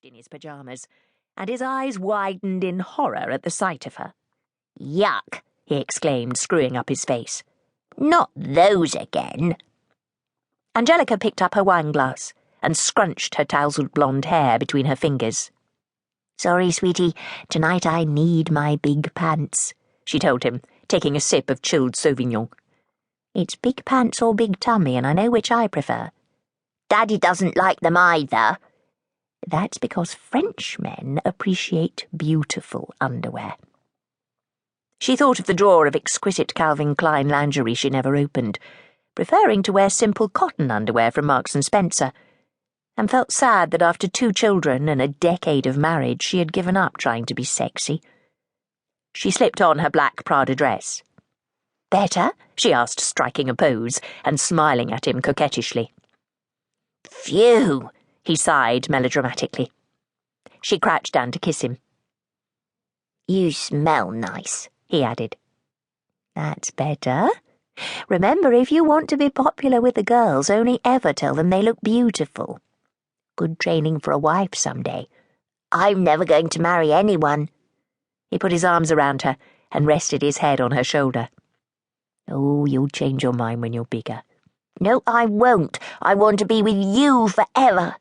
blushed in his pyjamas, and his eyes widened in horror at the sight of her. "Yuck!" he exclaimed, screwing up his face. "Not those again." Angelica picked up her wineglass and scrunched her tousled blonde hair between her fingers. "Sorry, sweetie, tonight I need my big pants," she told him, taking a sip of chilled Sauvignon. "It's big pants or big tummy, and I know which I prefer." "Daddy doesn't like them either." "That's because Frenchmen appreciate beautiful underwear." She thought of the drawer of exquisite Calvin Klein lingerie she never opened, preferring to wear simple cotton underwear from Marks & Spencer, and felt sad that after 2 children and a decade of marriage she had given up trying to be sexy. She slipped on her black Prada dress. "Better?" she asked, striking a pose and smiling at him coquettishly. "Phew!" he sighed melodramatically. She crouched down to kiss him. "You smell nice," he added. "That's better. Remember, if you want to be popular with the girls, only ever tell them they look beautiful. Good training for a wife someday." "I'm never going to marry anyone." He put his arms around her and rested his head on her shoulder. "Oh, you'll change your mind when you're bigger." "No, I won't. I want to be with you forever."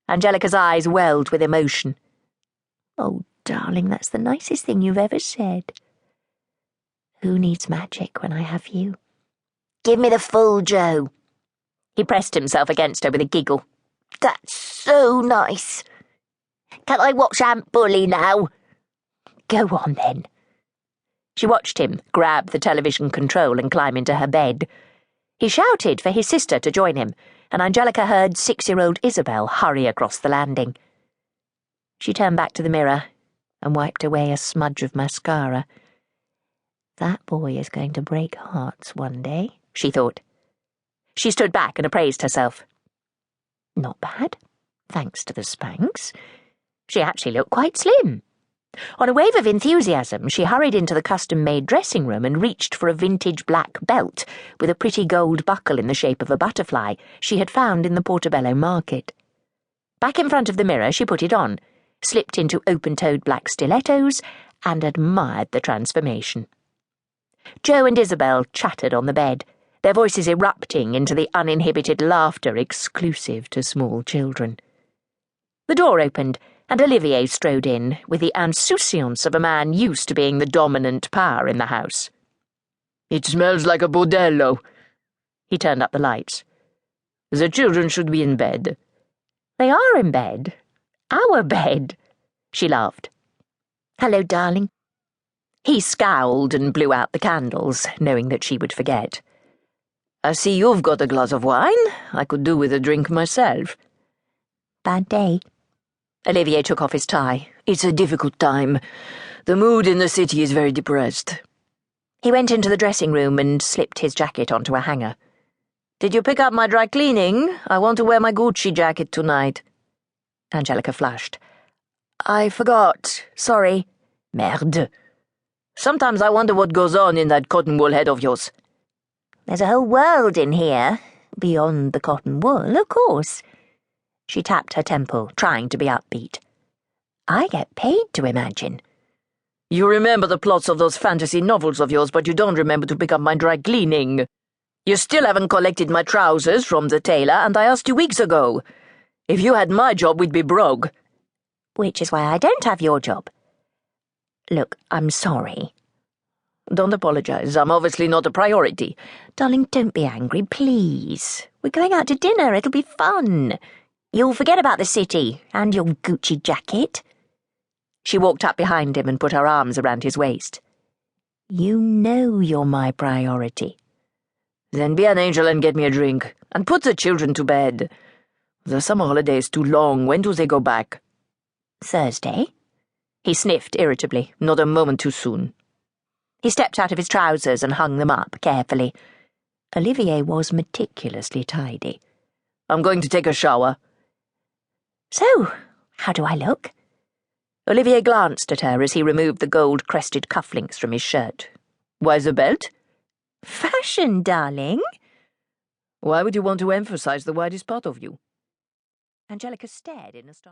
Angelica's eyes welled with emotion. "Oh, darling, that's the nicest thing you've ever said. Who needs magic when I have you?" "Give me the full Joe." He pressed himself against her with a giggle. "That's so nice. Can I watch Aunt Bully now?" "Go on, then." She watched him grab the television control and climb into her bed. He shouted for his sister to join him, and Angelica heard 6-year-old Isabel hurry across the landing. She turned back to the mirror and wiped away a smudge of mascara. That boy is going to break hearts one day, she thought. She stood back and appraised herself. Not bad, thanks to the Spanx. She actually looked quite slim. On a wave of enthusiasm, she hurried into the custom-made dressing room and reached for a vintage black belt with a pretty gold buckle in the shape of a butterfly she had found in the Portobello market. Back in front of the mirror, she put it on, slipped into open-toed black stilettos, and admired the transformation. Joe and Isabel chattered on the bed, their voices erupting into the uninhibited laughter exclusive to small children. The door opened, and Olivier strode in, with the insouciance of a man used to being the dominant power in the house. "It smells like a bordello." He turned up the lights. "The children should be in bed." "They are in bed. Our bed," she laughed. "Hello, darling." He scowled and blew out the candles, knowing that she would forget. "I see you've got a glass of wine. I could do with a drink myself." "Bad day." Olivier took off his tie. "It's a difficult time. The mood in the city is very depressed." He went into the dressing room and slipped his jacket onto a hanger. "Did you pick up my dry cleaning? I want to wear my Gucci jacket tonight." Angelica flushed. "I forgot. Sorry." "Merde. Sometimes I wonder what goes on in that cotton wool head of yours." "There's a whole world in here, beyond the cotton wool, of course." She tapped her temple, trying to be upbeat. "I get paid to imagine." "You remember the plots of those fantasy novels of yours, but you don't remember to pick up my dry cleaning. You still haven't collected my trousers from the tailor, and I asked you weeks ago. If you had my job, we'd be broke." "Which is why I don't have your job." "Look, I'm sorry." "Don't apologize. I'm obviously not a priority." "Darling, don't be angry, please. We're going out to dinner. It'll be fun. You'll forget about the city and your Gucci jacket." She walked up behind him and put her arms around his waist. "You know you're my priority." "Then be an angel and get me a drink, and put the children to bed. The summer holiday is too long. When do they go back?" "Thursday." He sniffed irritably. "Not a moment too soon." He stepped out of his trousers and hung them up carefully. Olivier was meticulously tidy. "I'm going to take a shower." "So, how do I look?" Olivier glanced at her as he removed the gold-crested cufflinks from his shirt. "Why the belt?" "Fashion, darling." Why would you want to emphasize the widest part of you? Angelica stared in astonishment.